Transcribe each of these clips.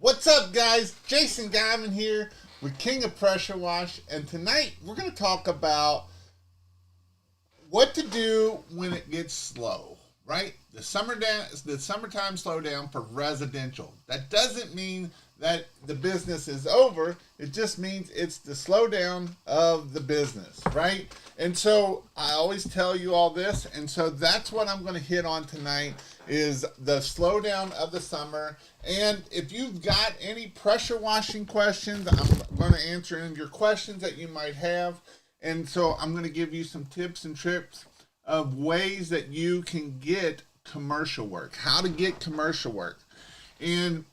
What's up, guys? Jason Geiman here with King of Pressure Wash, and tonight we're going to talk about what to do when it gets slow, right? The summertime slowdown for residential. That doesn't mean that the business is over. It just means it's the slowdown of the business, right? And so I always tell you all this, and so that's what I'm going to hit on tonight is the slowdown of the summer. And if you've got any pressure washing questions, I'm going to answer any of your questions that you might have. And so I'm going to give you some tips and tricks of ways that you can get commercial work, how to get commercial work. And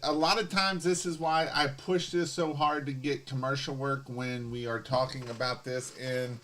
a lot of times this is why I push this so hard to get commercial work when we are talking about this in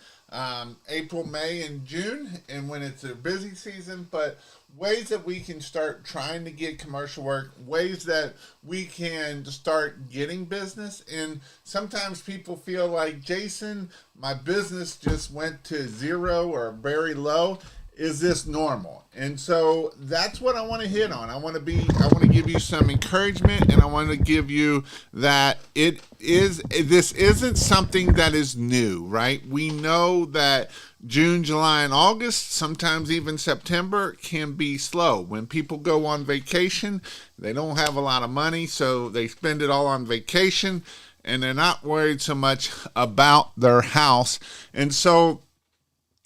April, May, and June, and when it's a busy season. But ways that we can start trying to get commercial work, ways that we can start getting business. And sometimes people feel like, Jason, my business just went to zero or very low. Is this normal? And so that's what I want to hit on. I want to give you some encouragement, and I want to give you that this isn't something that is new, right? We know that June, July, and August, sometimes even September, can be slow. When people go on vacation, they don't have a lot of money, so they spend it all on vacation, and they're not worried so much about their house. And so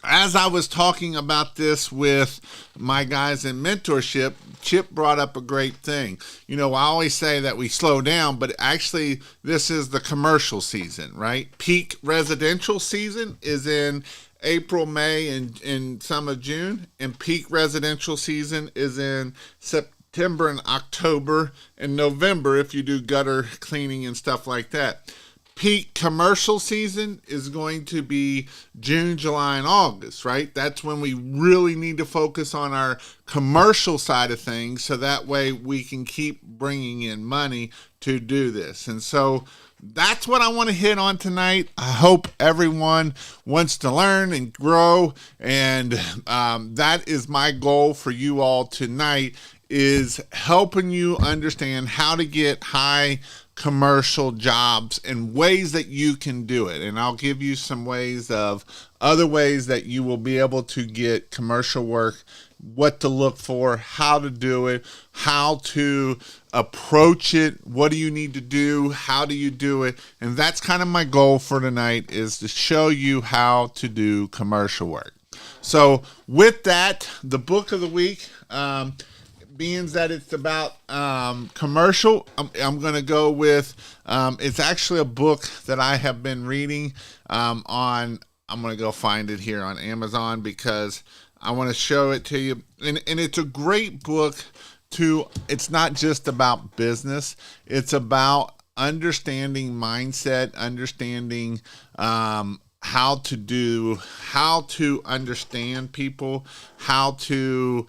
as I was talking about this with my guys in mentorship, Chip brought up a great thing. I always say that we slow down, but actually this is the commercial season, right? Peak residential season is in April, May, and some of June, and peak residential season is in September and October and November if you do gutter cleaning and stuff like that. Peak commercial season is going to be June, July, and August, right? That's when we really need to focus on our commercial side of things, so that way we can keep bringing in money to do this. And so that's what I want to hit on tonight. I hope everyone wants to learn and grow, and that is my goal for you all tonight, is helping you understand how to get high commercial jobs and ways that you can do it. And I'll give you some other ways that you will be able to get commercial work, what to look for, how to do it, how to approach it, what do you need to do, how do you do it. And that's kind of my goal for tonight, is to show you how to do commercial work. So with that, the book of the week, being that it's about commercial, I'm going to go with, it's actually a book that I have been reading I'm going to go find it here on Amazon because I want to show it to you. And it's a great book it's not just about business. It's about understanding mindset, understanding how to understand people, how to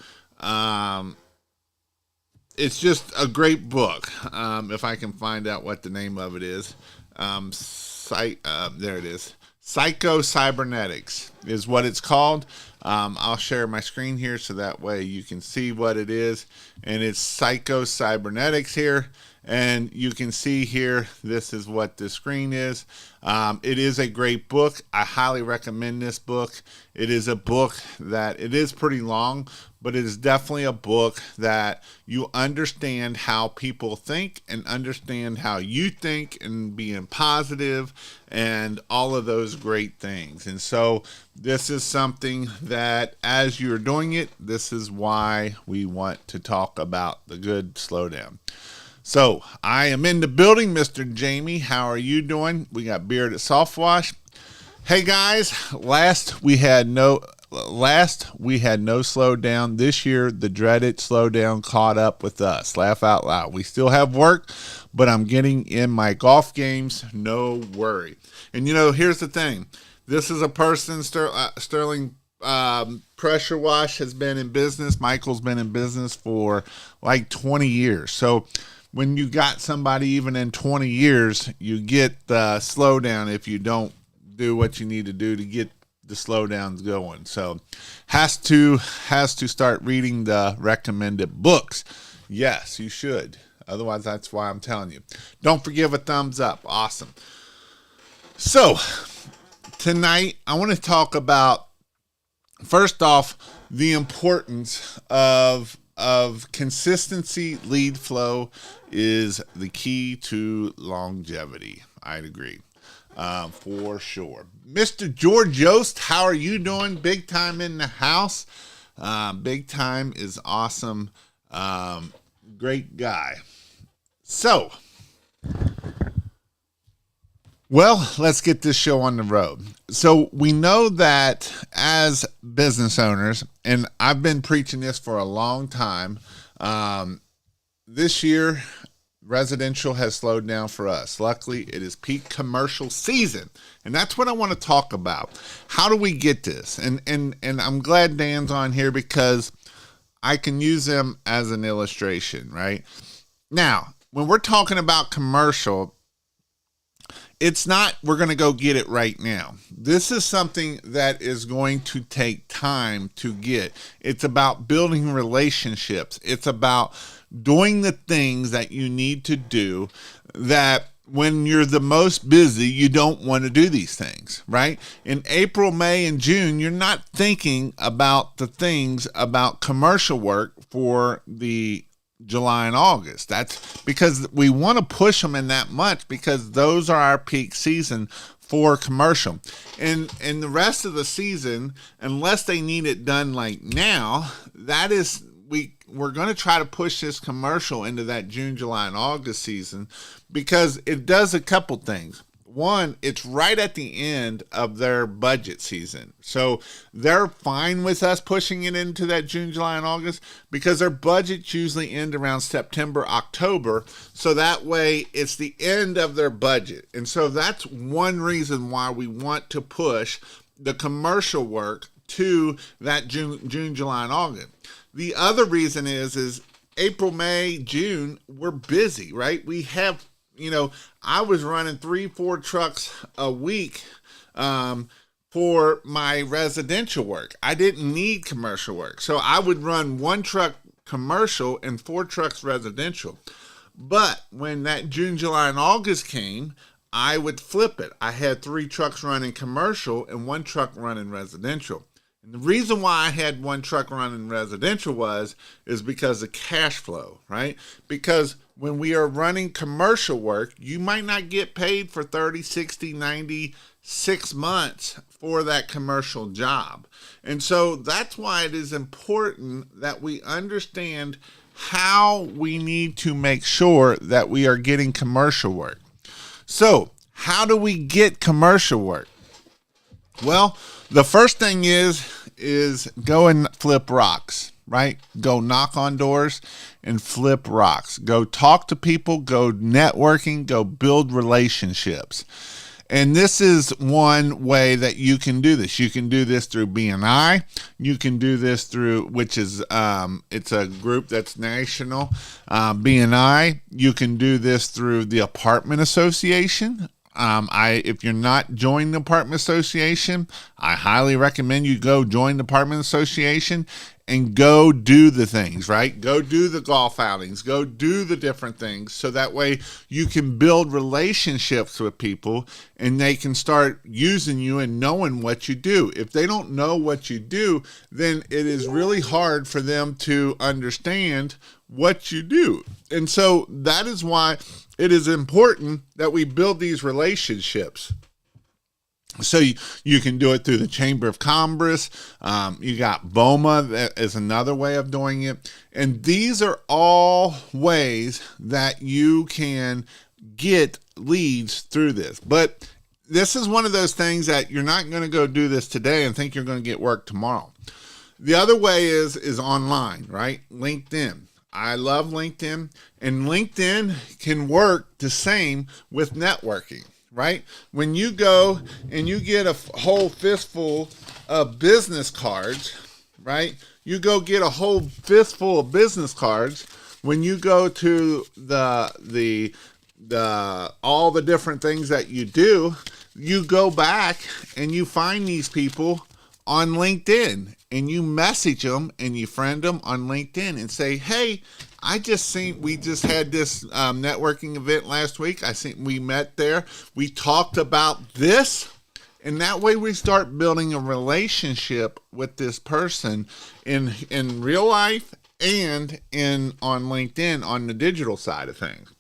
it's just a great book. If I can find out what the name of it is. There it is. Psycho-Cybernetics is what it's called. I'll share my screen here so that way you can see what it is. And it's Psycho-Cybernetics here. And you can see here, this is what the screen is. It is a great book. I highly recommend this book. It is a book that it is pretty long, but it is definitely a book that you understand how people think and understand how you think and being positive and all of those great things. And so this is something that as you're doing it, this is why we want to talk about the good slowdown. So I am in the building, Mr. Jamie. How are you doing? We got Beard at Soft Wash. Hey guys, last we had no slowdown. This year, the dreaded slowdown caught up with us. Laugh out loud. We still have work, but I'm getting in my golf games. No worry. And here's the thing. This is a person, Sterling Pressure Wash has been in business. Michael's been in business for like 20 years. So when you got somebody even in 20 years, you get the slowdown if you don't do what you need to do to get the slowdowns going. So has to start reading the recommended books. Yes, you should. Otherwise, that's why I'm telling you. Don't forgive a thumbs up. Awesome. So, tonight, I want to talk about, first off, the importance of consistency. Lead flow is the key to longevity. I'd agree. For sure. Mr. George Yost, how are you doing? Big time in the house. Big time is awesome. Great guy. So, well, let's get this show on the road. So we know that as business owners, and I've been preaching this for a long time, this year, residential has slowed down for us. Luckily, it is peak commercial season, and that's what I want to talk about. How do we get this? And I'm glad Dan's on here because I can use them as an illustration, right? Now, when we're talking about commercial, it's not we're going to go get it right now. This is something that is going to take time to get. It's about building relationships. It's about doing the things that you need to do that when you're the most busy, you don't want to do these things, right? In April, May, and June, you're not thinking about the things about commercial work for the July and August. That's because we want to push them in that much because those are our peak season for commercial. And the rest of the season, unless they need it done like now, that is we're going to try to push this commercial into that June, July, and August season because it does a couple things. One, it's right at the end of their budget season. So they're fine with us pushing it into that June, July, and August because their budgets usually end around September, October. So that way it's the end of their budget. And so that's one reason why we want to push the commercial work to that June, July, and August. The other reason is April, May, June, we're busy, right? We have, I was running 3-4 trucks a week for my residential work. I didn't need commercial work. So I would run 1 truck commercial and 4 trucks residential. But when that June, July, and August came, I would flip it. I had 3 trucks running commercial and 1 truck running residential. And the reason why I had 1 truck running residential is because of cash flow, right? Because when we are running commercial work, you might not get paid for 30, 60, 90, 6 months for that commercial job. And so that's why it is important that we understand how we need to make sure that we are getting commercial work. So how do we get commercial work? Well, the first thing is go and flip rocks, right? Go knock on doors and flip rocks. Go talk to people, go networking, go build relationships. And this is one way that you can do this. You can do this through BNI. You can do this through, which is, it's a group that's national, BNI. You can do this through the apartment association. If you're not joining the apartment association, I highly recommend you go join the apartment association and go do the things, right? Go do the golf outings, go do the different things. So that way you can build relationships with people and they can start using you and knowing what you do. If they don't know what you do, then it is really hard for them to understand what you do. And so that is why it is important that we build these relationships. So you can do it through the Chamber of Commerce. You got BOMA, that is another way of doing it. And these are all ways that you can get leads through this. But this is one of those things that you're not going to go do this today and think you're going to get work tomorrow. The other way is online, right? LinkedIn. I love LinkedIn, and LinkedIn can work the same with networking, right? When you go and you get a whole fistful of business cards, right? You go get a whole fistful of business cards. When you go to the all the different things that you do, you go back and you find these people on LinkedIn, and you message them and you friend them on LinkedIn and say, hey, we just had this networking event last week. We met there. We talked about this. And that way we start building a relationship with this person in real life and on LinkedIn on the digital side of things.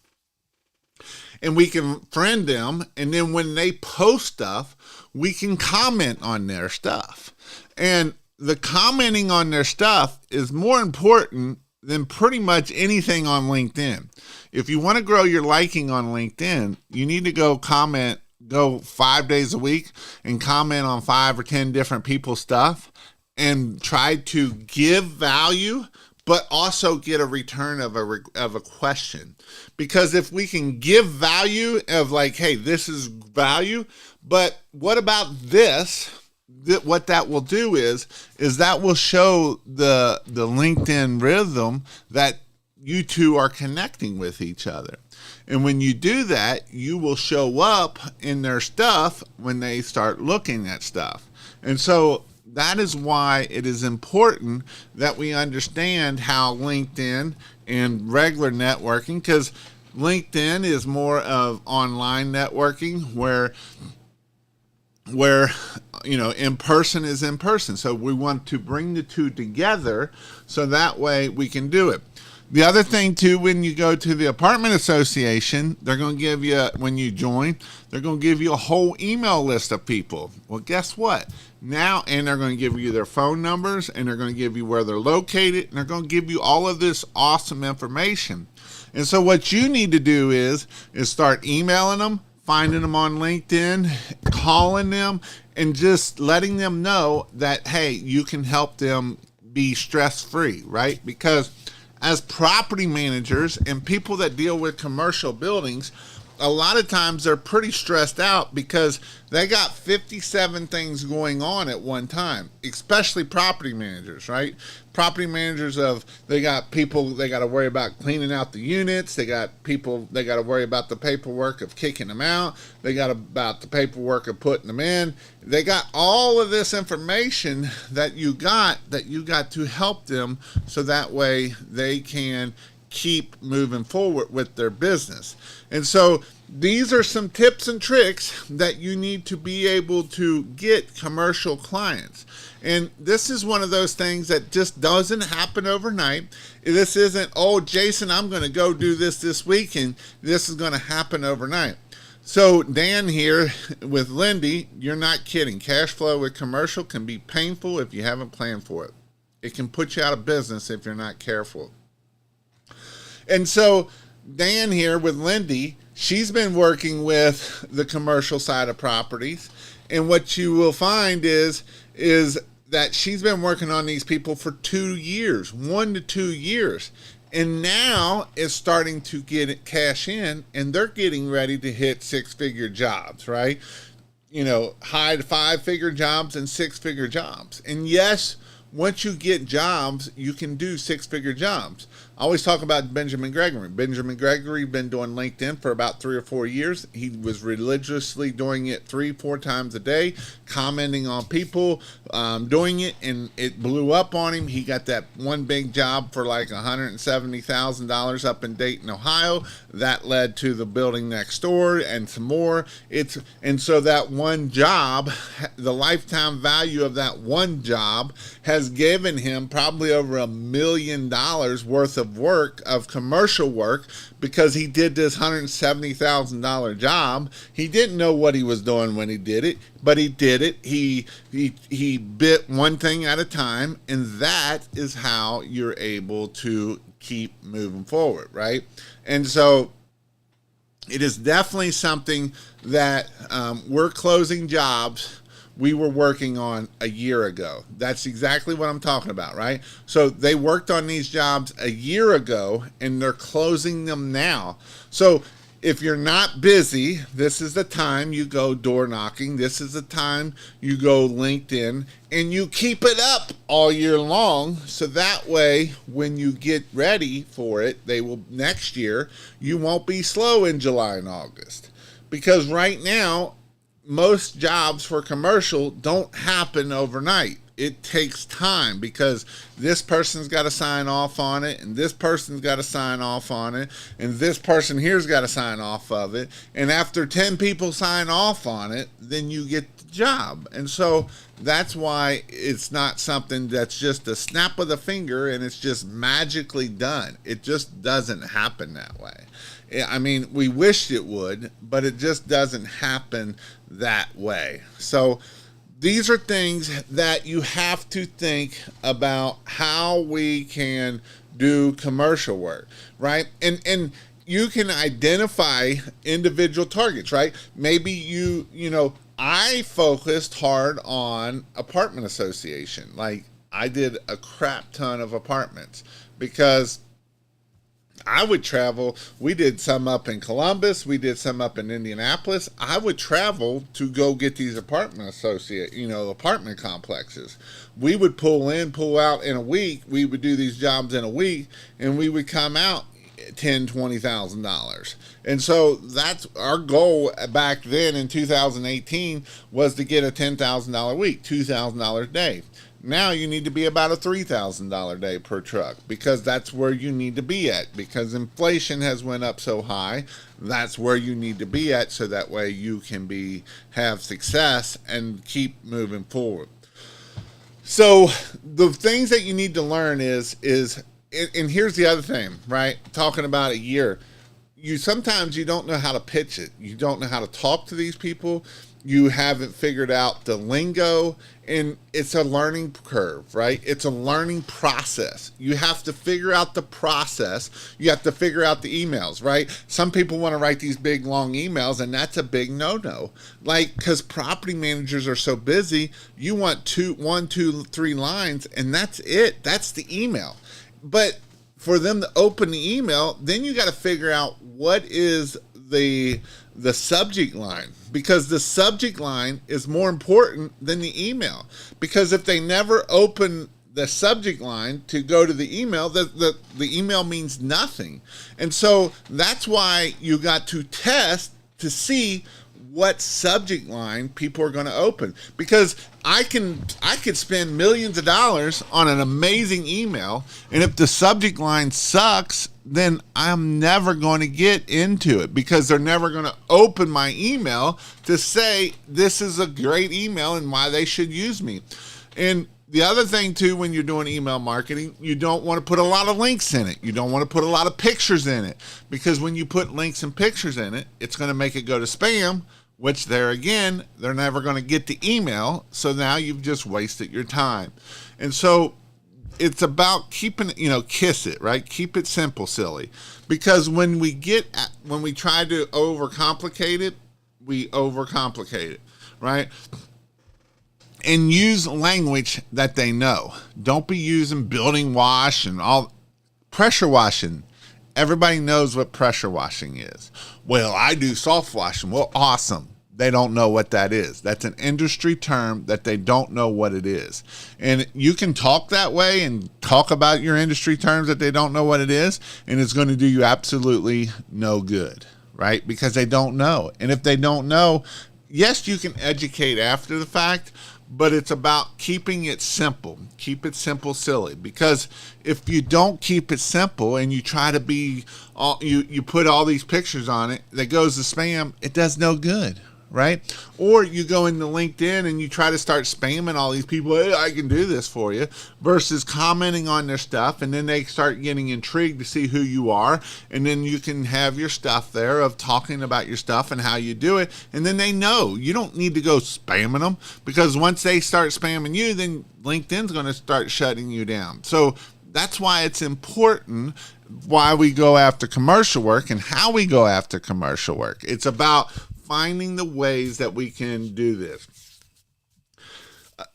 And we can friend them, and then when they post stuff, we can comment on their stuff. And the commenting on their stuff is more important than pretty much anything on LinkedIn. If you want to grow your liking on LinkedIn, you need to go 5 days a week and comment on 5 or 10 different people's stuff and try to give value, but also get a return of a question. Because if we can give value of like, hey, this is value, but what about this? What that will do is that will show the LinkedIn rhythm that you two are connecting with each other. And when you do that, you will show up in their stuff when they start looking at stuff. And so that is why it is important that we understand how LinkedIn and regular networking, because LinkedIn is more of online networking where in person is in person. So we want to bring the two together so that way we can do it. The other thing too, when you go to the apartment association, they're going to give you, when you join, they're going to give you a whole email list of people. Well, guess what? Now, and they're going to give you their phone numbers, and they're going to give you where they're located, and they're going to give you all of this awesome information. And so what you need to do is start emailing them, finding them on LinkedIn, calling them, and just letting them know that, hey, you can help them be stress-free, right? Because as property managers and people that deal with commercial buildings, a lot of times they're pretty stressed out because they got 57 things going on at one time, especially property managers, right? Property managers they got people they got to worry about cleaning out the units. They got people they got to worry about the paperwork of kicking them out. They got about the paperwork of putting them in. They got all of this information that you got to help them so that way they can keep moving forward with their business. And so these are some tips and tricks that you need to be able to get commercial clients. And this is one of those things that just doesn't happen overnight. This isn't, oh, Jason, I'm going to go do this week, and this is going to happen overnight. So Dan here with Lindy, you're not kidding. Cash flow with commercial can be painful if you haven't planned for it. It can put you out of business if you're not careful. And so Dan here with Lindy, she's been working with the commercial side of properties. And what you will find is that she's been working on these people for 2 years, 1 to 2 years. And now it's starting to get it cash in, and they're getting ready to hit 6-figure jobs, right? High 5-figure jobs and 6-figure jobs. And yes, once you get jobs, you can do 6-figure jobs. I always talk about Benjamin Gregory. Benjamin Gregory been doing LinkedIn for about 3 or 4 years. He was religiously doing it 3-4 times a day, commenting on people doing it, and it blew up on him. He got that one big job for like $170,000 up in Dayton, Ohio. That led to the building next door and some more. And so that one job, the lifetime value of that one job has given him probably over $1 million worth of work, of commercial work, because he did this $170,000 job. He didn't know what he was doing when he did it, but he did it. He bit one thing at a time, and that is how you're able to keep moving forward, right? And so it is definitely something that we're closing jobs we were working on a year ago. That's exactly what I'm talking about, right? So they worked on these jobs a year ago, and they're closing them now. So if you're not busy, this is the time you go door knocking. This is the time you go LinkedIn, and you keep it up all year long. So that way, when you get ready for it, next year, you won't be slow in July and August. Because right now, most jobs for commercial don't happen overnight. It takes time because this person's got to sign off on it, and this person's got to sign off on it, and this person here's got to sign off of it. And after 10 people sign off on it, then you get the job. And so that's why it's not something that's just a snap of the finger and it's just magically done. It just doesn't happen that way. I mean, we wished it would, but it just doesn't happen that way. So these are things that you have to think about how we can do commercial work, right? And you can identify individual targets, right? Maybe I focused hard on apartment association. Like I did a crap ton of apartments because I would travel. We did some up in Columbus. We did some up in Indianapolis. I would travel to go get these apartment complexes. We would pull out in a week. We would do these jobs in a week, and we would come out $10,000-$20,000. And so that's our goal back then in 2018 was to get a $10,000 a week, $2,000 a day. Now you need to be about a $3,000 a day per truck because that's where you need to be at because inflation has went up so high. That's where you need to be at so that way you can have success and keep moving forward. So the things that you need to learn is and here's the other thing, right? Talking about a year, sometimes you don't know how to pitch it. You don't know how to talk to these people. You haven't figured out the lingo, and it's a learning curve, right? It's a learning process. You have to figure out the process. You have to figure out the emails, right? Some people want to write these big, long emails, and that's a big no-no. Like, because property managers are so busy, you want 1, 2, 3 lines, and that's it. That's the email. But for them to open the email, then you got to figure out what is the subject line, because the subject line is more important than the email. Because if they never open the subject line to go to the email, the email means nothing. And so that's why you got to test to see what subject line people are going to open, because I could spend millions of dollars on an amazing email, and if the subject line sucks, then I'm never going to get into it because they're never going to open my email to say this is a great email and why they should use me. And the other thing too, when you're doing email marketing, you don't want to put a lot of links in it. You don't want to put a lot of pictures in it, because when you put links and pictures in it, it's going to make it go to spam, which they're never going to get the email. So now you've just wasted your time. And so it's about keeping, kiss it, right? Keep it simple, silly. Because when we try to overcomplicate it, we overcomplicate it, right? And use language that they know. Don't be using building wash and all pressure washing. Everybody knows what pressure washing is. Well, I do soft washing. Well, awesome. They don't know what that is. That's an industry term that they don't know what it is. And you can talk that way and talk about your industry terms that they don't know what it is, and it's going to do you absolutely no good, right? Because they don't know. And if they don't know, yes, you can educate after the fact, but it's about keeping it simple. Keep it simple, silly. Because if you don't keep it simple and you try to you put all these pictures on it that goes to spam, it does no good, right? Or you go into LinkedIn and you try to start spamming all these people, hey, I can do this for you, versus commenting on their stuff, and then they start getting intrigued to see who you are, and then you can have your stuff there of talking about your stuff and how you do it, and then they know. You don't need to go spamming them, because once they start spamming you, then LinkedIn's going to start shutting you down. So that's why it's important why we go after commercial work and how we go after commercial work. It's about finding the ways that we can do this.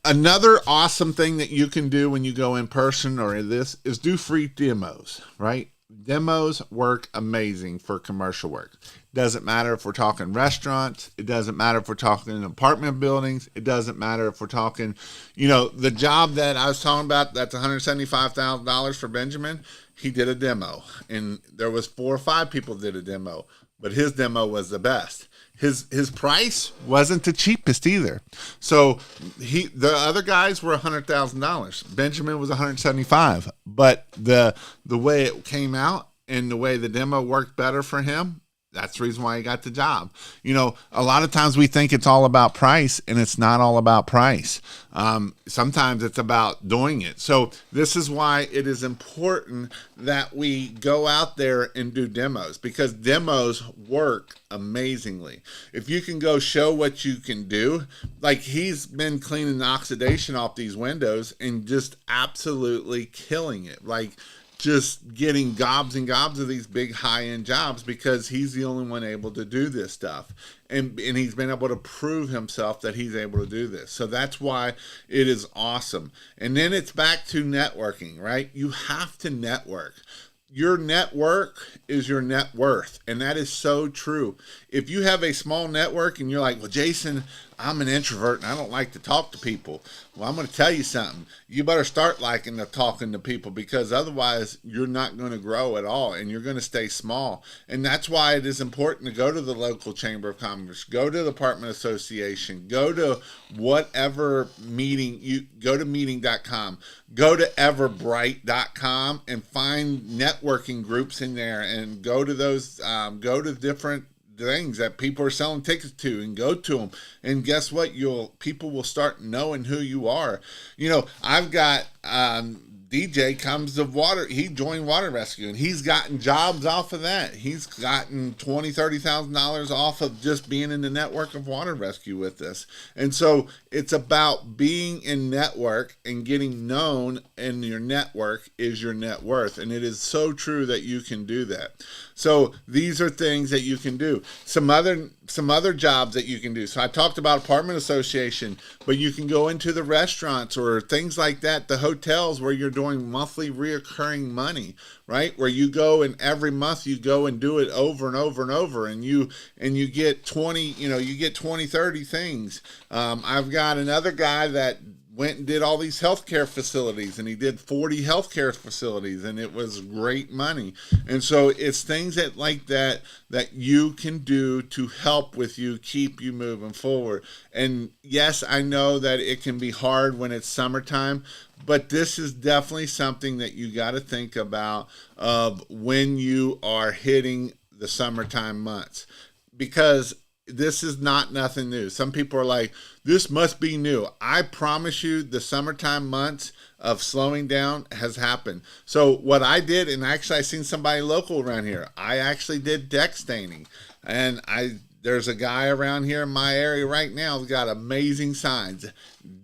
Another awesome thing that you can do when you go in person or this is do free demos, right? Demos work amazing for commercial work. Doesn't matter if we're talking restaurants. It doesn't matter if we're talking apartment buildings. It doesn't matter if we're talking, the job that I was talking about, that's $175,000 for Benjamin. he did a demo, and there was 4 or 5 people did a demo, but his demo was the best. His price wasn't the cheapest either. So the other guys were $100,000. Benjamin was 175. But the way it came out and the way the demo worked better for him, that's the reason why he got the job. A lot of times we think it's all about price, and it's not all about price. Sometimes it's about doing it. So this is why it is important that we go out there and do demos, because demos work amazingly. If you can go show what you can do, like he's been cleaning the oxidation off these windows and just absolutely killing it. Like, just getting gobs and gobs of these big high-end jobs, because he's the only one able to do this stuff. And he's been able to prove himself that he's able to do this. So that's why it is awesome. And then it's back to networking, right? You have to network. Your network is your net worth. And that is so true. If you have a small network and you're like, well, Jason, I'm an introvert and I don't like to talk to people. Well, I'm going to tell you something. You better start liking to talking to people, because otherwise you're not going to grow at all and you're going to stay small. And that's why it is important to go to the local Chamber of Commerce, go to the Apartment Association, go to whatever meeting, you go to meeting.com, go to everbright.com and find networking groups in there, and go to those, go to different things that people are selling tickets to, and go to them. And guess what? People will start knowing who you are. I've got DJ comes of water. He joined Water Rescue, and he's gotten jobs off of that. He's gotten $20,000-$30,000 off of just being in the network of Water Rescue with us. And so it's about being in network and getting known, and your network is your net worth. And it is so true that you can do that. So these are things that you can do. Some other jobs that you can do. So I talked about Apartment Association, but you can go into the restaurants or things like that, the hotels where you're doing monthly reoccurring money, right? Where you go and every month you go and do it over and over and over, and you get 20, you get 20, 30 things. I've got another guy that went and did all these healthcare facilities, and he did 40 healthcare facilities, and it was great money. And so it's things like that you can do to help with you, keep you moving forward. And yes, I know that it can be hard when it's summertime, but this is definitely something that you got to think about of when you are hitting the summertime months, because this is not nothing new. Some people are like, this must be new. I promise you the summertime months of slowing down has happened. So what I did, and actually I seen somebody local around here, I actually did deck staining. And there's a guy around here in my area right now who's got amazing signs.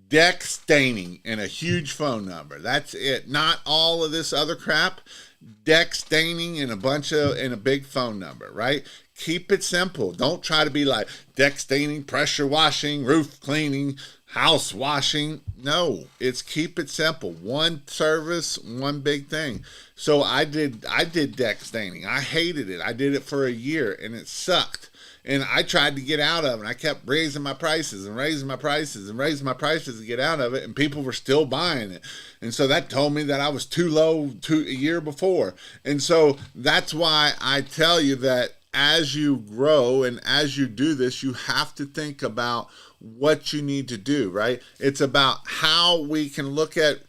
Deck staining and a huge phone number. That's it. Not all of this other crap. Deck staining and a big phone number, right? Keep it simple. Don't try to be like deck staining, pressure washing, roof cleaning, house washing. No, it's keep it simple. One service, one big thing. So I did deck staining. I hated it. I did it for a year and it sucked. And I tried to get out of it. I kept raising my prices and raising my prices and raising my prices to get out of it, and people were still buying it. And so that told me that I was too low a year before. And so that's why I tell you that as you grow and as you do this, you have to think about what you need to do, right? It's about how we can look at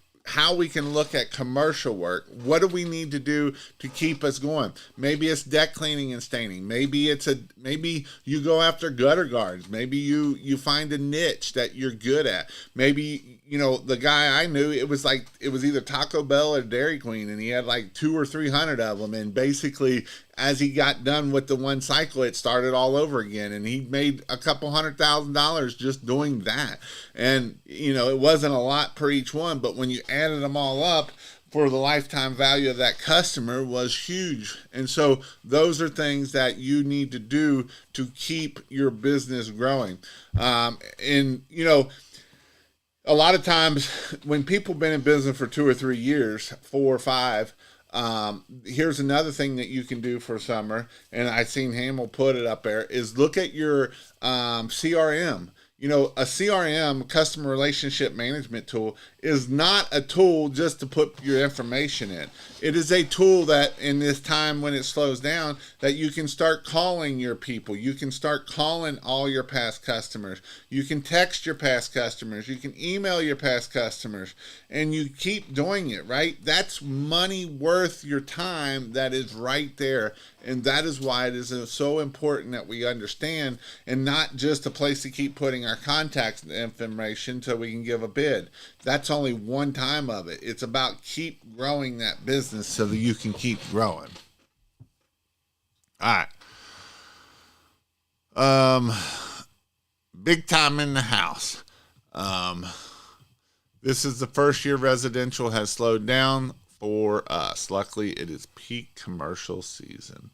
commercial work. What do we need to do to keep us going? Maybe it's deck cleaning and staining. Maybe you go after gutter guards. Maybe you find a niche that you're good at. Maybe, the guy I knew, it was either Taco Bell or Dairy Queen, and he had like 200 or 300 of them. And basically, as he got done with the one cycle, it started all over again, and he made a couple $100,000 just doing that. And it wasn't a lot per each one, but when you added them all up, for the lifetime value of that customer was huge. And so those are things that you need to do to keep your business growing. A lot of times when people have been in business for 2 or 3 years, 4 or 5, here's another thing that you can do for summer, and I seen Hamill put it up there, is look at your CRM. A CRM, customer relationship management tool, is not a tool just to put your information in. It is a tool that in this time when it slows down, that you can start calling your people. You can start calling all your past customers. You can text your past customers. You can email your past customers, and you keep doing it, right? That's money worth your time that is right there. And that is why it is so important that we understand, and not just a place to keep putting our contact information so we can give a bid. That's only one time of it. It's about keep growing that business so that you can keep growing. All right. Big time in the house. This is the first year residential has slowed down for us. Luckily, it is peak commercial season.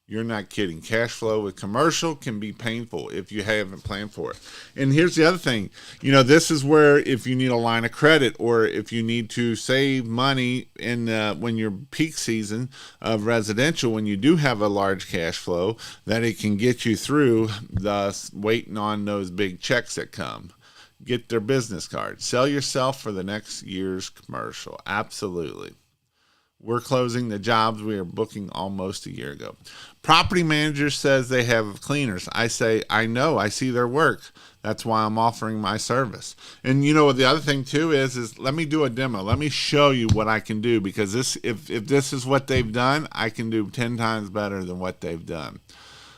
You're not kidding. Cash flow with commercial can be painful if you haven't planned for it. And here's the other thing. This is where if you need a line of credit, or if you need to save money in when you're peak season of residential, when you do have a large cash flow, that it can get you through thus waiting on those big checks that come. Get their business card. Sell yourself for the next year's commercial. Absolutely. We're closing the jobs we are booking almost a year ago. Property manager says they have cleaners. I say, I know, I see their work. That's why I'm offering my service. And the other thing too is let me do a demo. Let me show you what I can do, because if this is what they've done, I can do 10 times better than what they've done.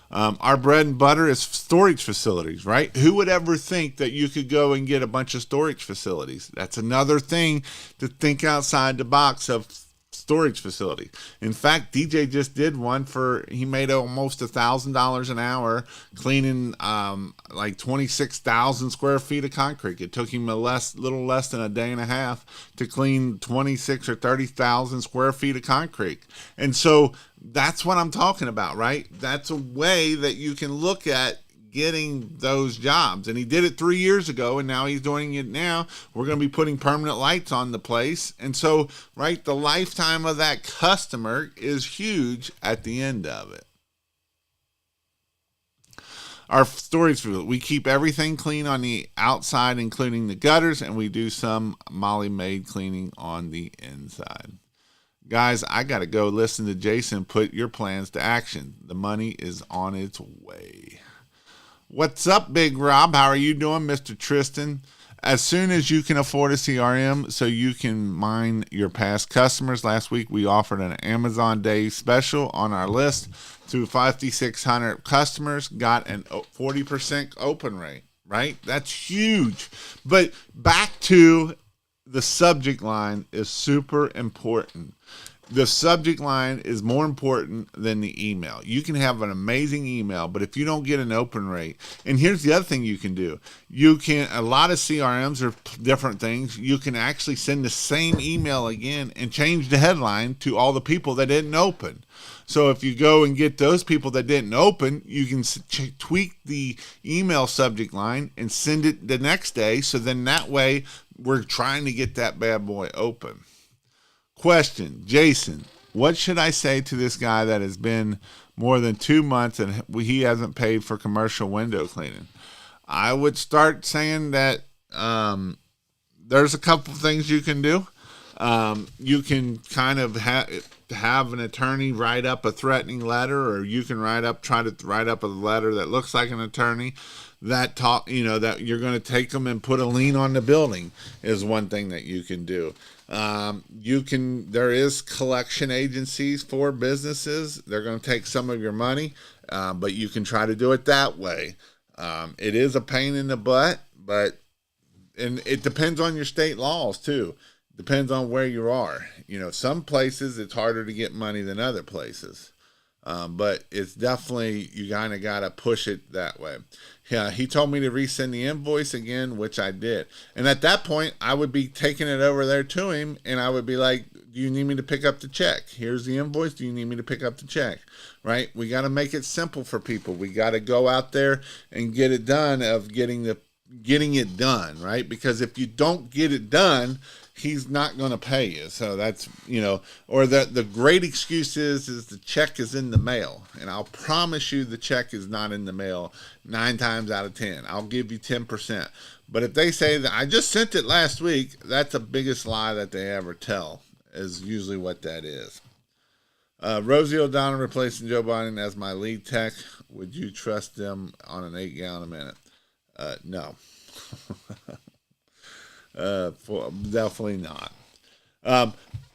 Our bread and butter is storage facilities, right? Who would ever think that you could go and get a bunch of storage facilities? That's another thing to think outside the box of storage facility. In fact, DJ just did one he made almost $1,000 an hour cleaning like 26,000 square feet of concrete. It took him little less than a day and a half to clean 26 or 30,000 square feet of concrete. And so that's what I'm talking about, right? That's a way that you can look at getting those jobs. And he did it 3 years ago, and now he's doing it now. We're going to be putting permanent lights on the place. And so, right, the lifetime of that customer is huge at the end of it. Our storage field, we keep everything clean on the outside, including the gutters, and we do some Molly Maid cleaning on the inside. Guys, I got to go listen to Jason put your plans to action. The money is on its way. What's up, Big Rob? How are you doing, Mr. Tristan? As soon as you can afford a CRM so you can mine your past customers, last week we offered an Amazon Day special on our list to 5,600 customers, got an 40% open rate, right? That's huge. But back to the subject line is super important. The subject line is more important than the email. You can have an amazing email, but if you don't get an open rate, and here's the other thing you can do. A lot of CRMs are different things. You can actually send the same email again and change the headline to all the people that didn't open. So if you go and get those people that didn't open, you can tweak the email subject line and send it the next day. So then that way we're trying to get that bad boy open. Question, Jason, what should I say to this guy that has been more than 2 months and he hasn't paid for commercial window cleaning? I would start saying that there's a couple things you can do. You can kind of have an attorney write up a threatening letter, or you can try to write up a letter that looks like an attorney that that you're going to take them and put a lien on the building is one thing that you can do. There is collection agencies for businesses. They're going to take some of your money, but you can try to do it that way. It is a pain in the butt, and it depends on your state laws too. Depends on where you are. Some places it's harder to get money than other places. But it's definitely, you kind of got to push it that way. Yeah, he told me to resend the invoice again, which I did. And at that point, I would be taking it over there to him, and I would be like, do you need me to pick up the check? Here's the invoice. Do you need me to pick up the check? Right? We got to make it simple for people. We got to go out there and get it done of getting the getting it done, right? Because if you don't get it done, he's not going to pay you. So that's, or the great excuse is the check is in the mail. And I'll promise you the check is not in the mail 9 times out of 10. I'll give you 10%. But if they say that I just sent it last week, that's the biggest lie that they ever tell, is usually what that is. Rosie O'Donnell replacing Joe Biden as my lead tech. Would you trust them on an 8-gallon a minute? No. Definitely not.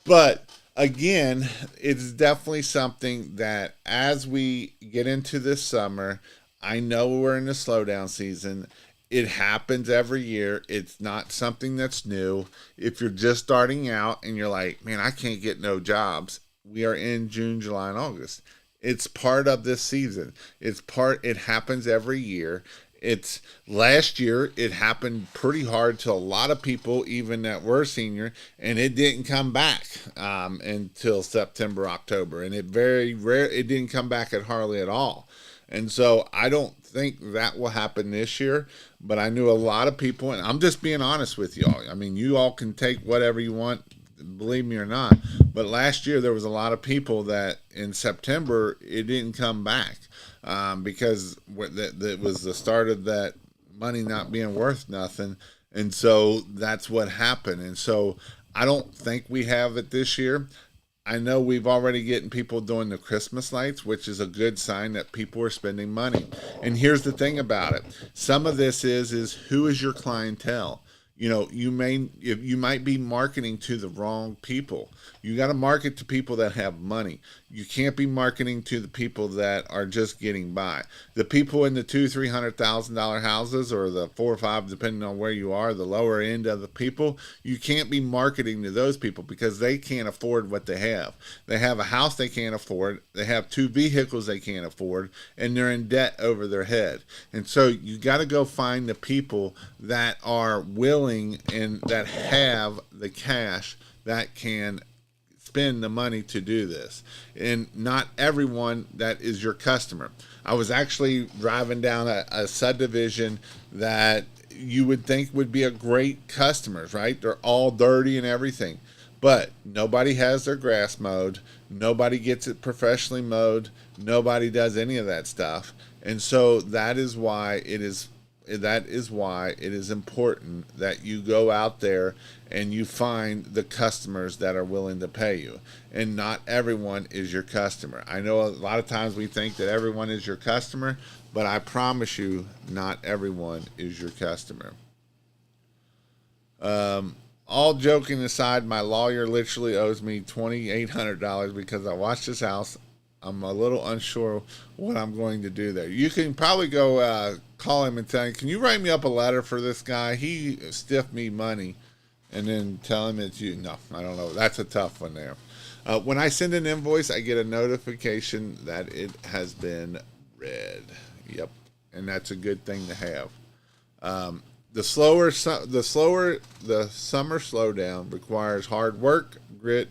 But again, it's definitely something that as we get into this summer, I know we're in the slowdown season. It happens every year. It's not something that's new. If you're just starting out and you're like, man, I can't get no jobs. We are in June, July, and August. It's part of this season. It happens every year. It's last year, it happened pretty hard to a lot of people, even that were senior, and it didn't come back until September, October. And it didn't come back at hardly at all. And so I don't think that will happen this year, but I knew a lot of people, and I'm just being honest with y'all. I mean, you all can take whatever you want, believe me or not, but last year there was a lot of people that in September it didn't come back because that was the start of that money not being worth nothing, and so that's what happened. And so I don't think we have it this year. I know we've already getting people doing the Christmas lights, which is a good sign that people are spending money. And here's the thing about it: some of this is who is your clientele. You might be marketing to the wrong people. You got to market to people that have money. You can't be marketing to the people that are just getting by. The people in the $200,000-$300,000 houses, or the 4 or 5, depending on where you are, the lower end of the people, you can't be marketing to those people because they can't afford what they have. They have a house they can't afford. They have 2 vehicles they can't afford, and they're in debt over their head. And so you got to go find the people that are willing and that have the cash that can spend the money to do this. And not everyone that is your customer. I was actually driving down a subdivision that you would think would be a great customers, right? They're all dirty and everything, but nobody has their grass mowed. Nobody gets it professionally mowed. Nobody does any of that stuff. And so that is why it is important that you go out there and you find the customers that are willing to pay you. And not everyone is your customer. I know a lot of times we think that everyone is your customer, but I promise you, not everyone is your customer. All joking aside, my lawyer literally owes me $2,800 because I watched his house. I'm a little unsure what I'm going to do there. You can probably go call him and tell him, can you write me up a letter for this guy? He stiffed me money. And then tell him it's you. No, I don't know. That's a tough one there. When I send an invoice, I get a notification that it has been read. Yep. And that's a good thing to have. The summer slowdown requires hard work, grit,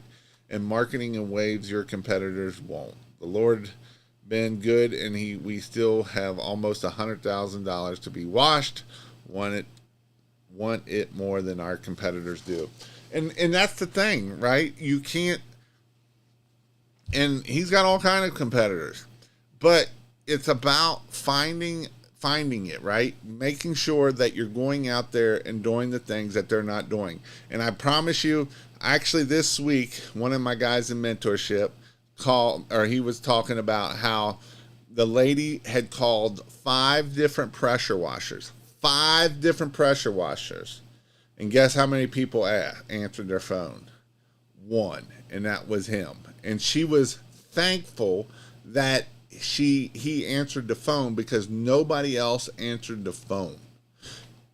and marketing in ways your competitors won't. The Lord been good, and we still have almost $100,000 to be washed. Want it more than our competitors do, and that's the thing, right? You can't. And he's got all kind of competitors, but it's about finding it, right? Making sure that you're going out there and doing the things that they're not doing. And I promise you, actually this week, one of my guys in mentorship he was talking about how the lady had called 5 different pressure washers. 5 different pressure washers. And guess how many people answered their phone? 1, and that was him. And she was thankful that he answered the phone because nobody else answered the phone.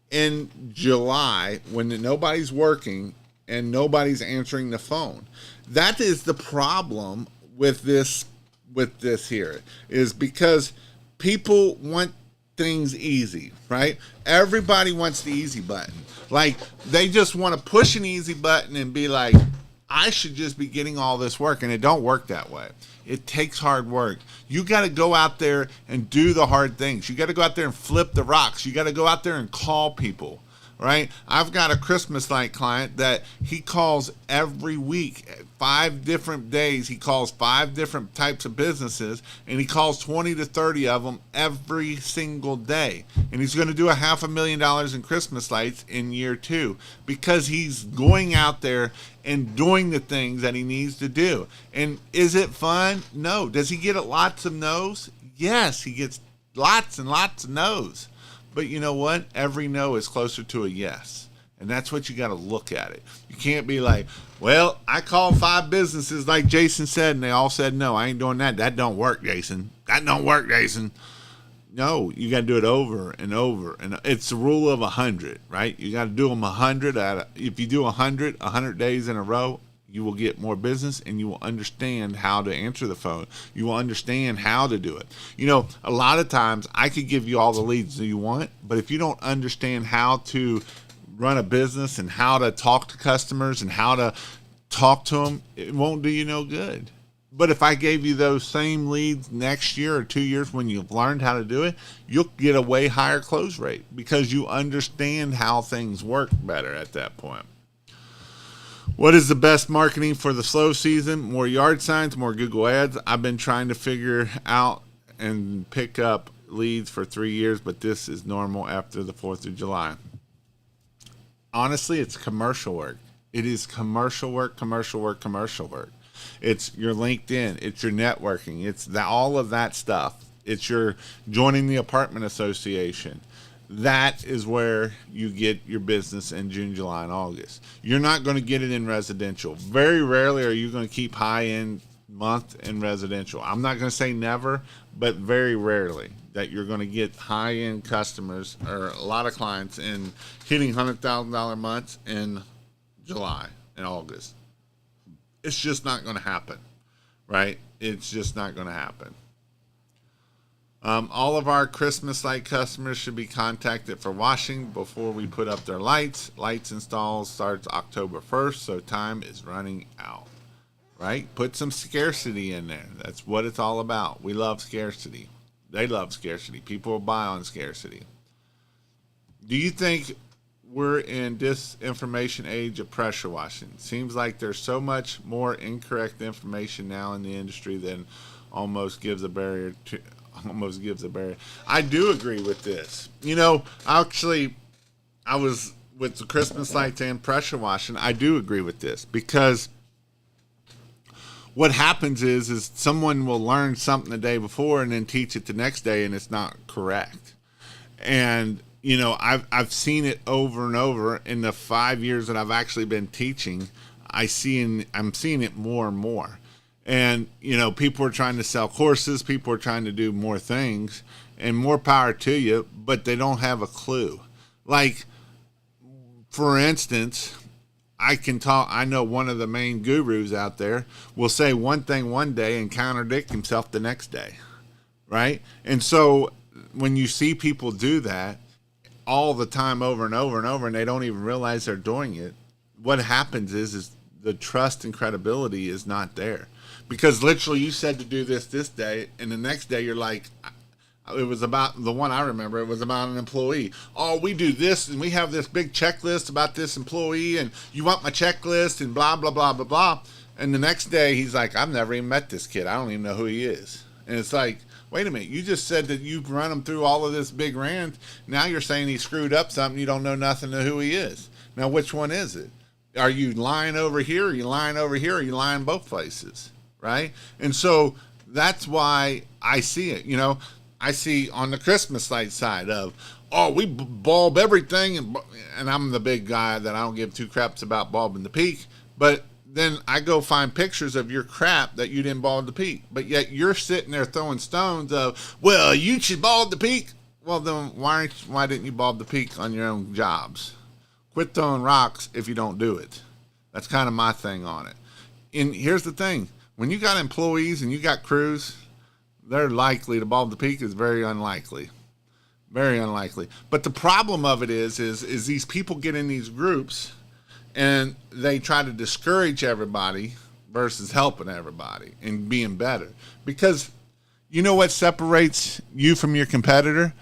In July, when nobody's working and nobody's answering the phone, that is the problem with this here, is because people want things easy, right? Everybody wants the easy button. Like, they just want to push an easy button and be like, I should just be getting all this work, and it don't work that way. It takes hard work. You got to go out there and do the hard things. You got to go out there and flip the rocks. You got to go out there and call people, right? I've got a Christmas light client that he calls every week, 5 different days. He calls 5 different types of businesses, and he calls 20 to 30 of them every single day. And he's going to do $500,000 in Christmas lights in year 2 because he's going out there and doing the things that he needs to do. And is it fun? No. Does he get lots of no's? Yes, he gets lots and lots of no's. But you know what? Every no is closer to a yes. And that's what you got to look at it. You can't be like, well, I called 5 businesses like Jason said, and they all said no. I ain't doing that. That don't work, Jason. That don't work, Jason. No, you got to do it over and over. And it's the rule of 100, right? You got to do them 100. If you do 100 days in a row, you will get more business, and you will understand how to answer the phone. You will understand how to do it. You know, a lot of times I could give you all the leads that you want, but if you don't understand how to run a business and how to talk to customers and how to talk to them, it won't do you no good. But if I gave you those same leads next year or 2 years when you've learned how to do it, you'll get a way higher close rate because you understand how things work better at that point. What is the best marketing for the slow season? More yard signs, more Google ads. I've been trying to figure out and pick up leads for 3 years, but this is normal after the 4th of July. Honestly, it's commercial work. It is commercial work. It's your LinkedIn. It's your networking. It's all of that stuff. It's your joining the apartment association. That is where you get your business in June, July, and August. You're not going to get it in residential. Very rarely are you going to keep high-end month in residential. I'm not going to say never, but very rarely that you're going to get high-end customers or a lot of clients in hitting $100,000 months in July and August. It's just not going to happen, right? It's just not going to happen. All of our Christmas light customers should be contacted for washing before we put up their lights. Lights installs starts October 1st, so time is running out, right? Put some scarcity in there. That's what it's all about. We love scarcity. They love scarcity. People will buy on scarcity. Do you think we're in disinformation age of pressure washing? Seems like there's so much more incorrect information now in the industry than almost gives a barrier. I do agree with this. You know, actually, I was with the Christmas lights and pressure washing. I do agree with this because what happens is someone will learn something the day before and then teach it the next day, and it's not correct. And you know, I've seen it over and over in the 5 years that I've actually been teaching. I'm seeing it more and more. And, you know, people are trying to sell courses. People are trying to do more things, and more power to you, but they don't have a clue. Like, for instance, I know one of the main gurus out there will say one thing one day and contradict himself the next day, right? And so when you see people do that all the time over and over and over, and they don't even realize they're doing it, what happens is the trust and credibility is not there. Because literally you said to do this day, and the next day you're like, it was about, the one I remember, it was about an employee. Oh, we do this, and we have this big checklist about this employee, and you want my checklist, and blah, blah, blah, blah, blah. And the next day he's like, I've never even met this kid. I don't even know who he is. And it's like, wait a minute, you just said that you've run him through all of this big rant. Now you're saying he screwed up something. You don't know nothing of who he is. Now, which one is it? Are you lying over here? Are you lying over here? Or are you lying both places? Right? And so that's why I see it. You know, I see on the Christmas light side of, oh, we bulb everything. And I'm the big guy that I don't give two craps about bulbing the peak. But then I go find pictures of your crap that you didn't bulb the peak. But yet you're sitting there throwing stones of, well, you should bulb the peak. Well, then why didn't you bulb the peak on your own jobs? Quit throwing rocks if you don't do it. That's kind of my thing on it. And here's the thing. When you got employees and you got crews, they're likely to bulb the peak is very unlikely. Very unlikely. But the problem of it is these people get in these groups and they try to discourage everybody versus helping everybody and being better. Because you know what separates you from your competitor?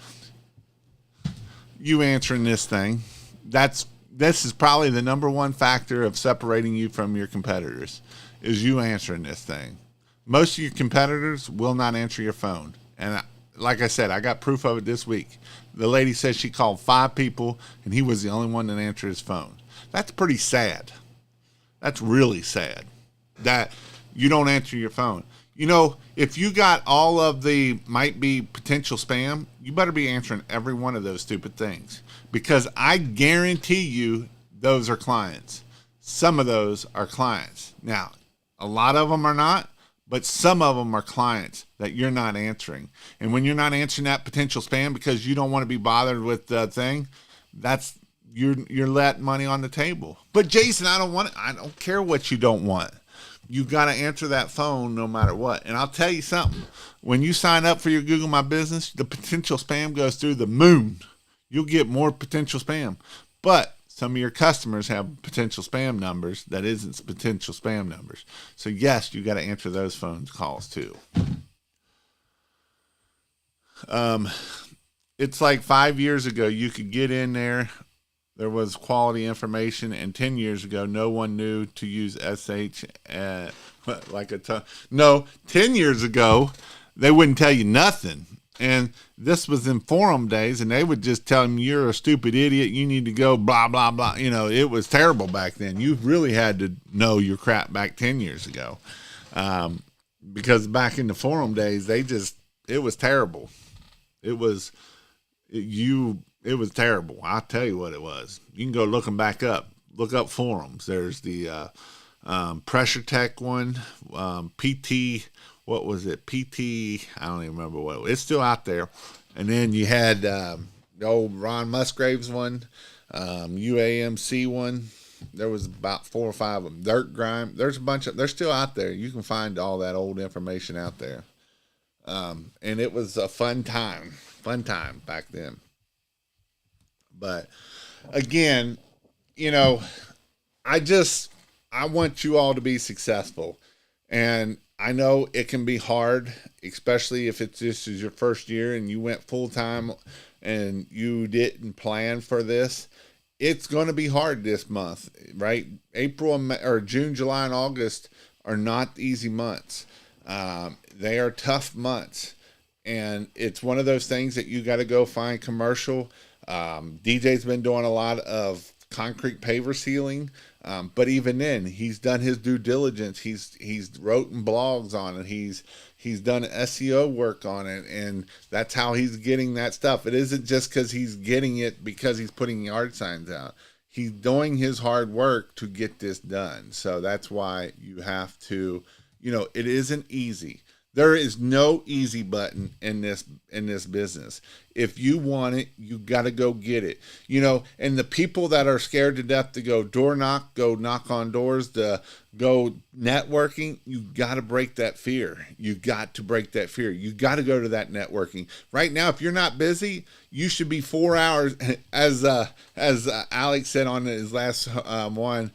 You answering this thing. This is probably the number one factor of separating you from your competitors, is you answering this thing. Most of your competitors will not answer your phone. And like I said, I got proof of it this week. The lady said she called 5 people, and he was the only one that answered his phone. That's pretty sad. That's really sad that you don't answer your phone. You know, if you got all of the might be potential spam, you better be answering every one of those stupid things, because I guarantee you those are clients. Some of those are clients. Now, a lot of them are not, but some of them are clients that you're not answering. And when you're not answering that potential spam because you don't want to be bothered with the thing, that's you're letting money on the table. But Jason, I don't care what you don't want. You got to answer that phone no matter what. And I'll tell you something. When you sign up for your Google My Business, the potential spam goes through the moon. You'll get more potential spam. But some of your customers have potential spam numbers that isn't potential spam numbers. So yes, you got to answer those phone calls too. It's like 5 years ago, you could get in there. There was quality information, and 10 years ago, no one knew to use SH like a ton. No, 10 years ago, they wouldn't tell you nothing. And this was in forum days, and they would just tell them, you're a stupid idiot, you need to go, blah, blah, blah. You know, it was terrible back then. You really had to know your crap back 10 years ago. Because back in the forum days, it was terrible. It was terrible. I'll tell you what it was. You can go look them back up. Look up forums. There's the Pressure Tech one, PT. What was it? PT. I don't even remember what it was. It's still out there. And then you had the old Ron Musgraves one, UAMC one. There was about 4 or 5 of them. Dirt Grime. There's a bunch of. They're still out there. You can find all that old information out there. And it was a fun time back then. But again, you know, I want you all to be successful. And I know it can be hard, especially if this is your first year and you went full time and you didn't plan for this. It's going to be hard this month, right? April or June, July, and August are not easy months. They are tough months. And it's one of those things that you got to go find commercial. DJ's been doing a lot of concrete paver sealing, but even then, he's done his due diligence. He's written blogs on it. He's done SEO work on it, and that's how he's getting that stuff. It isn't just because he's getting it because he's putting yard signs out. He's doing his hard work to get this done. So that's why you have to, it isn't easy. There is no easy button in this business. If you want it, you got to go get it. And the people that are scared to death to go knock on doors, to go networking, you got to break that fear. You got to break that fear. You got to go to that networking. Right now, if you're not busy, you should be 4 hours, as Alex said on his last one,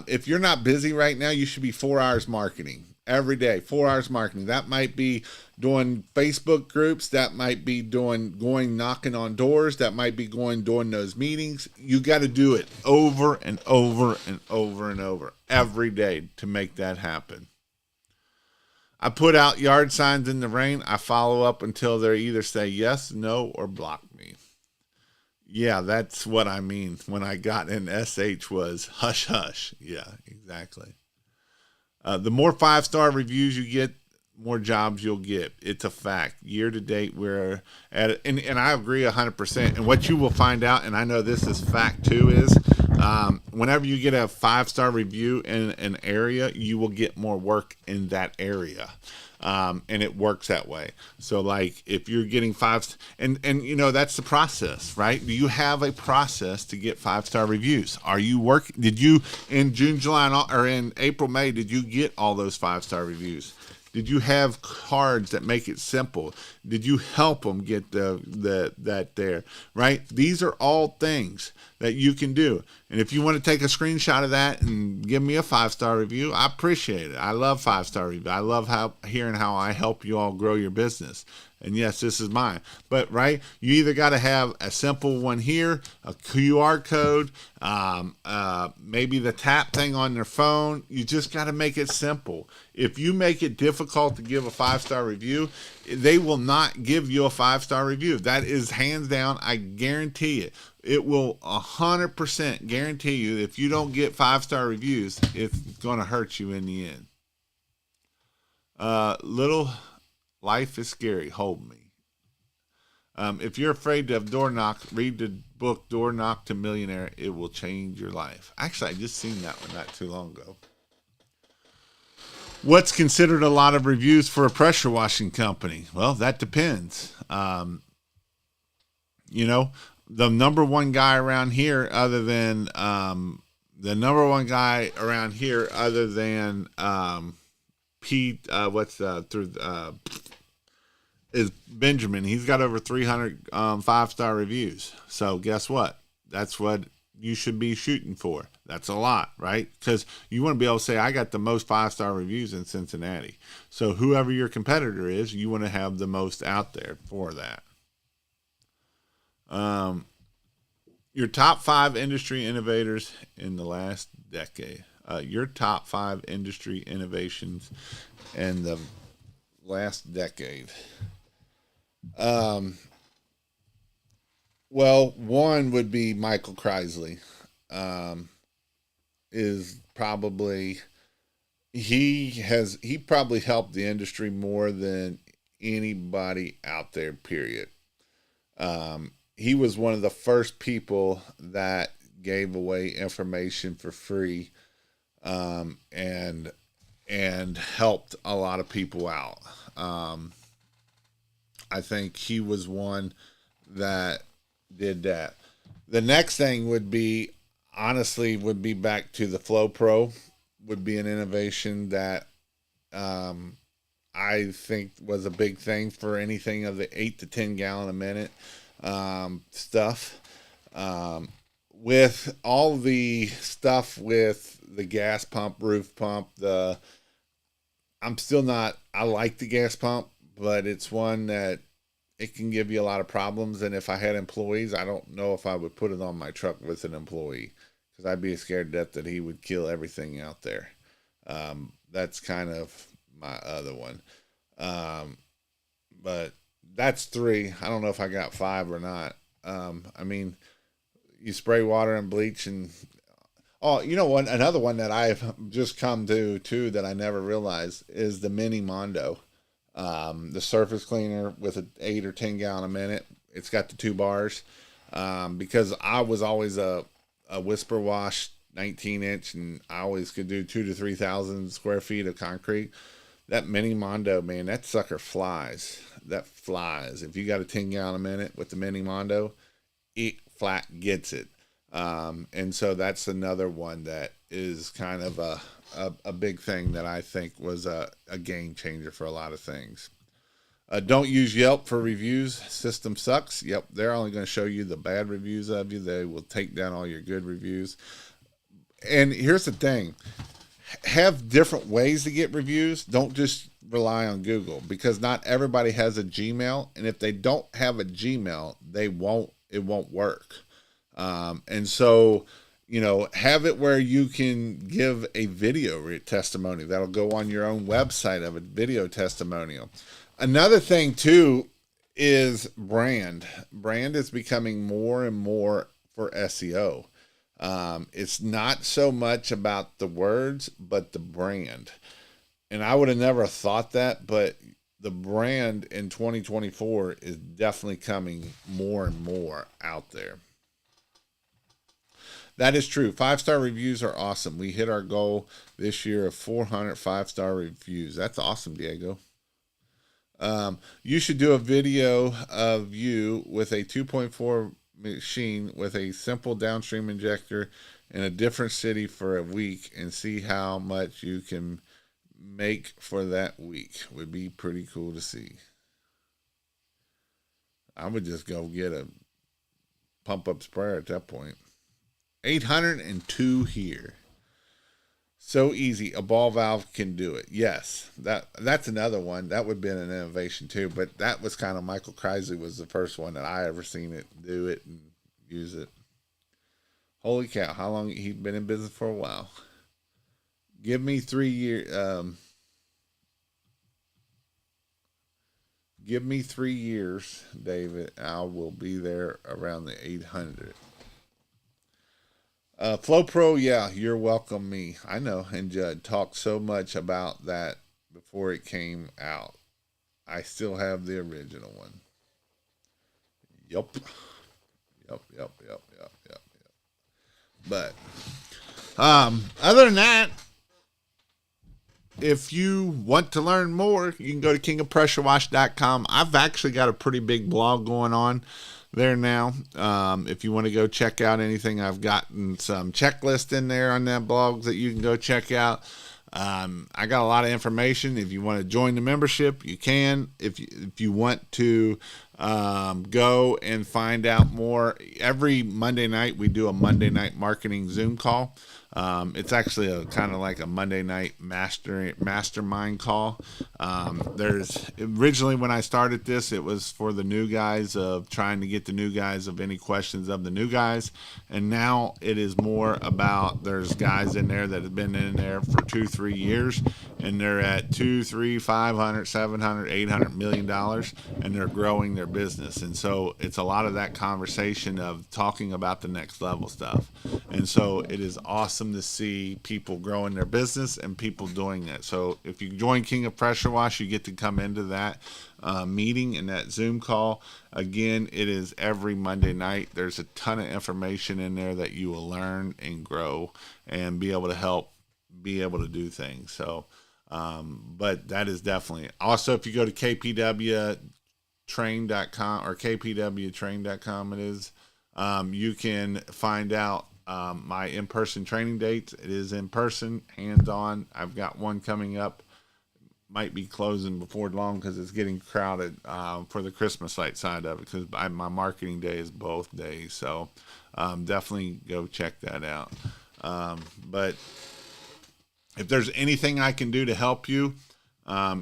if you're not busy right now, you should be 4 hours marketing. Every day, 4 hours marketing. That might be doing Facebook groups. That might be going knocking on doors. That might be doing those meetings. You got to do it over and over and over and over every day to make that happen. I put out yard signs in the rain. I follow up until they either say yes, no, or block me. Yeah, that's what I mean when I got in SH was hush, hush. Yeah, exactly. The more 5-star reviews you get, more jobs you'll get. It's a fact. Year to date, we're at, and I agree 100%. And what you will find out, and I know this is fact too, is whenever you get a 5-star review in an area, you will get more work in that area. And it works that way. So like if you're getting 5, and that's the process, right? Do you have a process to get 5-star reviews? Are you did you in June, July, or in April, May, did you get all those 5-star reviews? Did you have cards that make it simple? Did you help them get that there, right? These are all things that you can do. And if you want to take a screenshot of that and give me a 5-star review, I appreciate it. I love 5-star review. I love hearing how I help you all grow your business. And yes, this is mine. But right, you either got to have a simple one here, a QR code, maybe the tap thing on their phone. You just got to make it simple. If you make it difficult to give a 5-star review, they will not give you a 5-star review. That is hands down. I guarantee it. It will 100% guarantee you if you don't get 5-star reviews, it's going to hurt you in the end. Little life is scary. Hold me. If you're afraid to have door knock, read the book Door Knock to Millionaire. It will change your life. Actually, I just seen that one not too long ago. What's considered a lot of reviews for a pressure washing company? Well, that depends. The number one guy around here, other than Pete, is Benjamin. He's got over 300 5-star reviews. So guess what? That's what you should be shooting for. That's a lot, right? Because you want to be able to say, I got the most 5-star reviews in Cincinnati. So whoever your competitor is, you want to have the most out there for that. Your top 5 industry innovators in the last decade. Your top 5 industry innovations in the last decade. Well, one would be Michael Crisley. Is probably he probably helped the industry more than anybody out there, period. He was one of the first people that gave away information for free, and helped a lot of people out. I think he was one that did that. The next thing would be back to the Flow Pro, would be an innovation that I think was a big thing for anything of the 8 to 10 gallon a minute stuff. With all the stuff with the gas pump, roof pump, I like the gas pump, but it's one that it can give you a lot of problems. And if I had employees, I don't know if I would put it on my truck with an employee, because I'd be scared to death that he would kill everything out there. That's kind of my other one. But that's 3. I don't know if I got 5 or not. You spray water and bleach and another one that I've just come to too that I never realized is the Mini Mondo. The surface cleaner with an 8 or 10 gallon a minute. It's got the 2 bars. Because I was always a whisper wash 19-inch, and I always could do 2,000 to 3,000 square feet of concrete. That Mini Mondo, man, that sucker flies. That flies. If you got a 10 gallon a minute with the Mini Mondo, it flat gets it. And so that's another one that is kind of a big thing that I think was a game changer for a lot of things. Don't use Yelp for reviews. System sucks. Yep, they're only going to show you the bad reviews of you. They will take down all your good reviews. And here's the thing. Have different ways to get reviews. Don't just rely on Google, because not everybody has a Gmail. And if they don't have a Gmail, it won't work. And so, have it where you can give a video testimony that'll go on your own website of a video testimonial. Another thing too is brand. Brand is becoming more and more for SEO. It's not so much about the words, but the brand. And I would have never thought that, but the brand in 2024 is definitely coming more and more out there. That is true. 5-star reviews are awesome. We hit our goal this year of 400 5-star reviews. That's awesome, Diego. You should do a video of you with a 2.4 machine with a simple downstream injector in a different city for a week and see how much you can make for that week would be pretty cool to see. I would just go get a pump up sprayer at that point. 802 here. So easy. A ball valve can do it. Yes, that's another one. That would have been an innovation too. But that was kind of Michael Kreisley was the first one that I ever seen it do it and use it. Holy cow! How long he's been in business for a while. Give me 3 years. Give me 3 years, David. I will be there around the 800. Flow Pro, yeah, you're welcome me. I know, and Judd talked so much about that before it came out. I still have the original one. Yup. But other than that, if you want to learn more, you can go to kingofpressurewash.com. I've actually got a pretty big blog going on there now. If you want to go check out anything, I've gotten some checklists in there on that blog that you can go check out. I got a lot of information. If you want to join the membership, you can. If you want to go and find out more, every Monday night we do a Monday night marketing Zoom call. It's actually a kind of like a Monday night mastermind call. There's originally when I started this, it was for the new guys of trying to get the new guys of any questions of the new guys. And now it is more about there's guys in there that have been in there for 2-3 years and they're at 2, 3, 500, 700, 800 million dollars and they're growing their business. And so it's a lot of that conversation of talking about the next level stuff. And so it is awesome to see people growing their business and people doing that. So if you join King of Pressure Wash, you get to come into that meeting and that Zoom call. Again, it is every Monday night. There's a ton of information in there that you will learn and grow and be able to help be able to do things. So, but that is definitely also, if you go to kpwtrain.com or kpwtrain.com, it is, you can find out my in-person training dates. It is in person, hands-on. I've got one coming up. Might be closing before long because it's getting crowded for the Christmas light side of it because my marketing day is both days. So definitely go check that out. But if there's anything I can do to help you,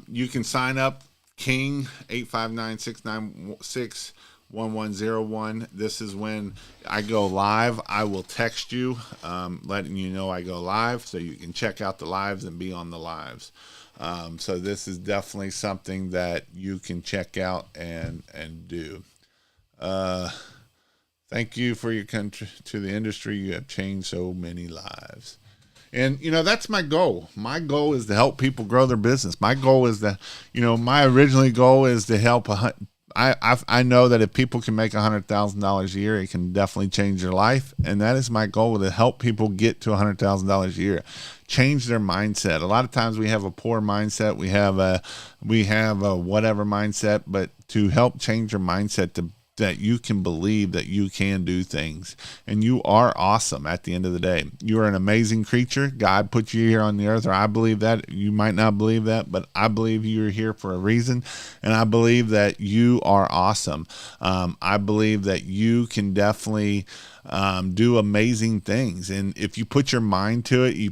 you can sign up King 859-696-1101. This is when I go live. I will text you, letting you know I go live so you can check out the lives and be on the lives. So this is definitely something that you can check out and do. Thank you for your country to the industry. You have changed so many lives. And, that's my goal. My goal is to help people grow their business. My goal is that, my original goal is to help. I know that if people can make $100,000 a year, it can definitely change their life. And that is my goal, to help people get to $100,000 a year, change their mindset. A lot of times we have a poor mindset. We have a whatever mindset, but to help change your mindset that you can believe that you can do things and you are awesome at the end of the day. You are an amazing creature. God put you here on the earth, or I believe that. You might not believe that, but I believe you're here for a reason. And I believe that you are awesome. I believe that you can definitely do amazing things. And if you put your mind to it, you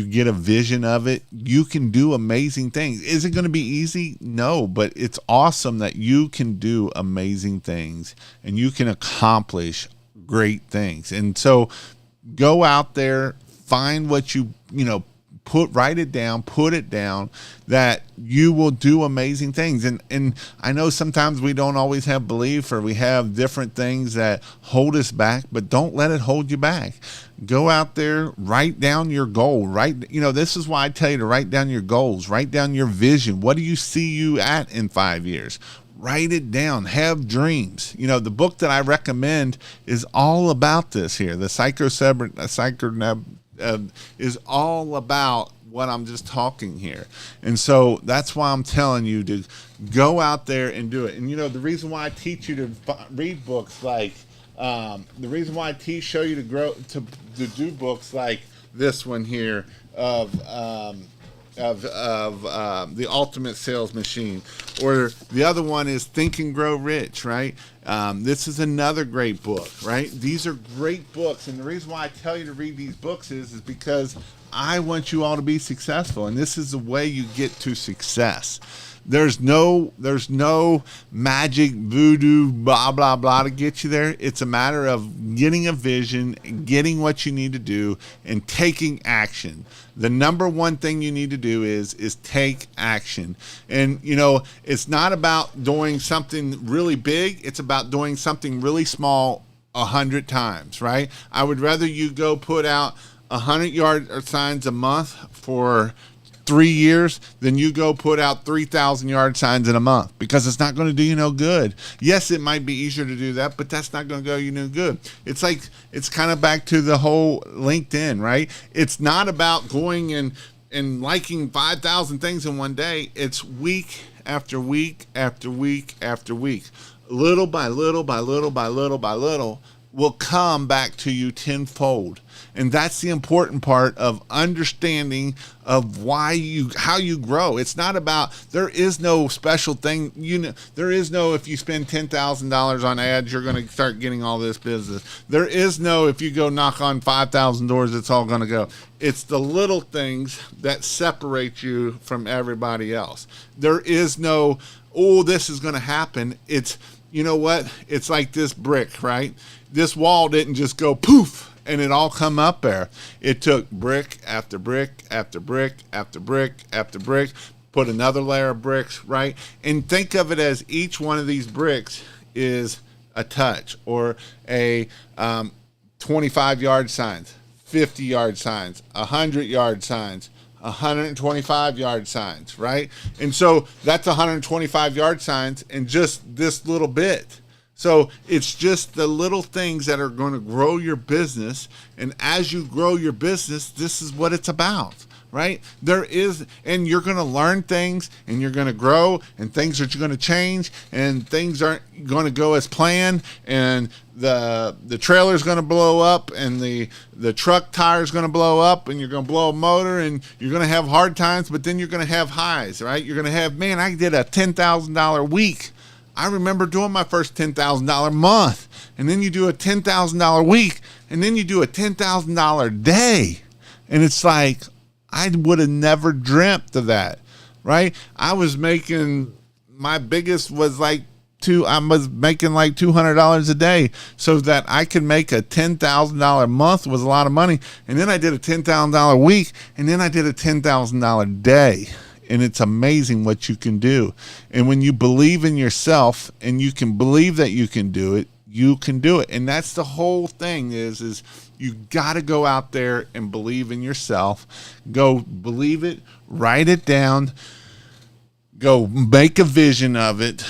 get a vision of it, you can do amazing things. Is it going to be easy? No, but it's awesome that you can do amazing things and you can accomplish great things. And so go out there, find what write it down, put it down, that you will do amazing things. And I know sometimes we don't always have belief, or we have different things that hold us back, but don't let it hold you back. Go out there, write down your goal. This is why I tell you to write down your goals, write down your vision. What do you see you at in 5 years? Write it down. Have dreams. The book that I recommend is all about this here. The is all about what I'm just talking here. And so that's why I'm telling you to go out there and do it. And the reason why I teach you to read books like the reason why I show you to do books like this one here of of The Ultimate Sales Machine, or the other one is Think and Grow Rich, right? This is another great book, right? These are great books, and the reason why I tell you to read these books is because I want you all to be successful, and this is the way you get to success. There's no magic voodoo blah blah blah to get you there. It's a matter of getting a vision, getting what you need to do, and taking action. The number one thing you need to do is take action. And it's not about doing something really big. It's about doing something really small 100 times, right? I would rather you go put out 100-yard signs a month for 3 years than you go put out 3,000 yard signs in a month, because it's not going to do you no good. Yes, it might be easier to do that, but that's not going to go you no good. It's kind of back to the whole LinkedIn, right? It's not about going and liking 5,000 things in one day. It's week after week after week after week. Little by little by little by little by little will come back to you tenfold. And that's the important part of understanding of how you grow. It's not about, there is no special thing. There is no, if you spend $10,000 on ads, you're going to start getting all this business. There is no, if you go knock on 5,000 doors, it's all going to go. It's the little things that separate you from everybody else. There is no, this is going to happen. It's, you know what? It's like this brick, right? This wall didn't just go poof and it all come up there. It took brick after brick after brick after brick after brick, put another layer of bricks, right? And think of it as each one of these bricks is a touch, or a 25-yard signs, 50-yard signs, 100-yard signs, 125-yard signs, right? And so that's 125-yard signs in just this little bit. So it's just the little things that are going to grow your business. And as you grow your business, this is what it's about, right? And you're going to learn things, and you're going to grow, and things are going to change, and things aren't going to go as planned, and the trailer's going to blow up, and the truck tire's going to blow up, and you're going to blow a motor, and you're going to have hard times, but then you're going to have highs, right? You're going to have, man, I did a $10,000 week. I remember doing my first $10,000 month, and then you do a $10,000 week, and then you do a $10,000 day. And it's like, I would have never dreamt of that, right? I was making, my biggest was I was making like $200 a day, so that I could make a $10,000 month was a lot of money. And then I did a $10,000 week, and then I did a $10,000 day. And it's amazing what you can do. And when you believe in yourself and you can believe that you can do it, you can do it. And that's the whole thing is you got to go out there and believe in yourself. Go believe it, write it down, go make a vision of it,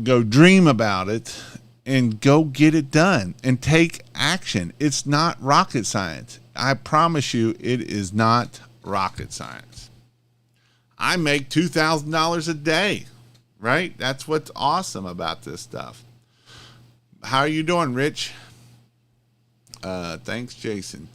go dream about it, and go get it done and take action. It's not rocket science. I promise you, it is not rocket science. I make $2,000 a day, right? That's what's awesome about this stuff. How are you doing, Rich? Thanks, Jason.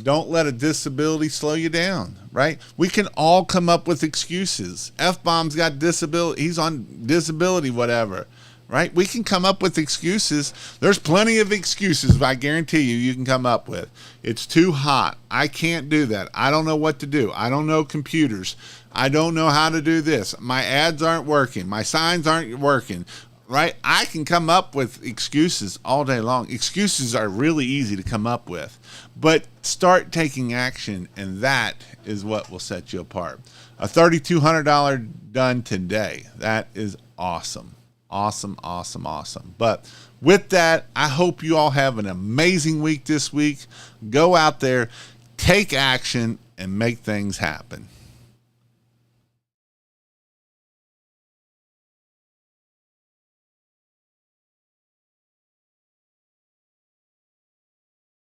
Don't let a disability slow you down, right? We can all come up with excuses. F-Bomb's got disability. He's on disability, whatever, right? We can come up with excuses. There's plenty of excuses, I guarantee you can come up with. It's too hot. I can't do that. I don't know what to do. I don't know computers. I don't know how to do this. My ads aren't working. My signs aren't working, right? I can come up with excuses all day long. Excuses are really easy to come up with, but start taking action, and that is what will set you apart. A $3,200 done today. That is awesome. Awesome, awesome, awesome. But with that, I hope you all have an amazing week this week. Go out there, take action, and make things happen.